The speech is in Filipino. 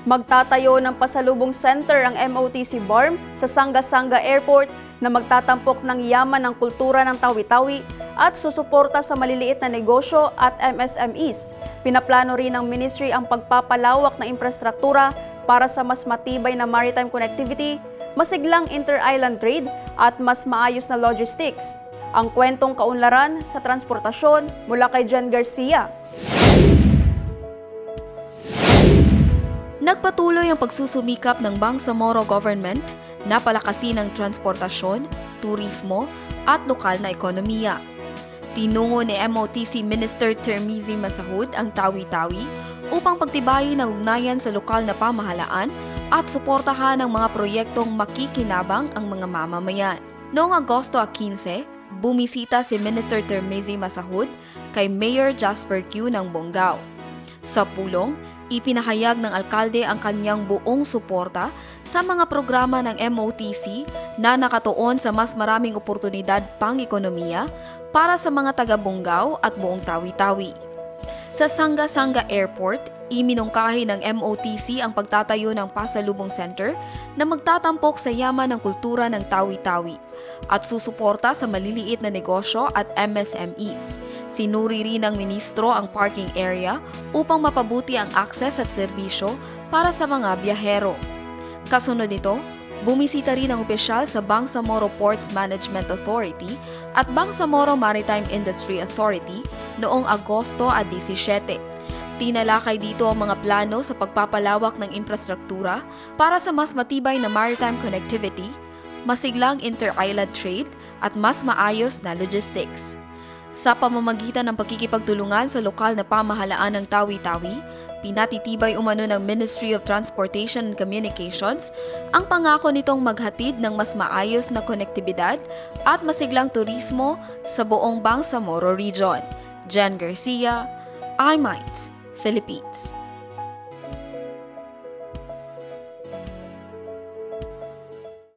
Magtatayo ng pasalubong center ang MOTC BARM sa Sanga-Sanga Airport na magtatampok ng yaman ng kultura ng Tawi-Tawi at susuporta sa maliliit na negosyo at MSMEs. Pinaplano rin ng ministry ang pagpapalawak ng infrastruktura para sa mas matibay na maritime connectivity, masiglang inter-island trade at mas maayos na logistics. Ang kwentong kaunlaran sa transportasyon mula kay Jen Garcia. Nagpatuloy ang pagsusumikap ng Bangsamoro government na palakasin ang transportasyon, turismo at lokal na ekonomiya. Tinungo ni MOTC Minister Termizi Masahud ang Tawi-Tawi upang pagtibayin ang ugnayan sa lokal na pamahalaan at suportahan ang mga proyektong makikinabang ang mga mamamayan. Noong Agosto 15, bumisita si Minister Termizi Masahud kay Mayor Jasper Q ng Bonggao. Sa pulong, ipinahayag ng alkalde ang kanyang buong suporta sa mga programa ng MOTC na nakatuon sa mas maraming oportunidad pang-ekonomiya para sa mga taga-Bonggao at buong Tawi-Tawi. Sa Sanga-Sanga Airport, iminungkahi ng MOTC ang pagtatayo ng pasalubong center na magtatampok sa yaman ng kultura ng Tawi-Tawi at susuporta sa maliliit na negosyo at MSMEs. Sinuri rin ng ministro ang parking area upang mapabuti ang akses at serbisyo para sa mga biyahero. Kasunod nito, bumisita rin ang opisyal sa Bangsamoro Ports Management Authority at Bangsamoro Maritime Industry Authority noong Agosto 17. Tinalakay dito ang mga plano sa pagpapalawak ng infrastruktura para sa mas matibay na maritime connectivity, masiglang inter-island trade at mas maayos na logistics. Sa pamamagitan ng pagkikipagtulungan sa lokal na pamahalaan ng Tawi-Tawi, pinatitibay umano ng Ministry of Transportation and Communications ang pangako nitong maghatid ng mas maayos na konektibidad at masiglang turismo sa buong Bangsamoro Region. Jen Garcia, iMinds, Philippines.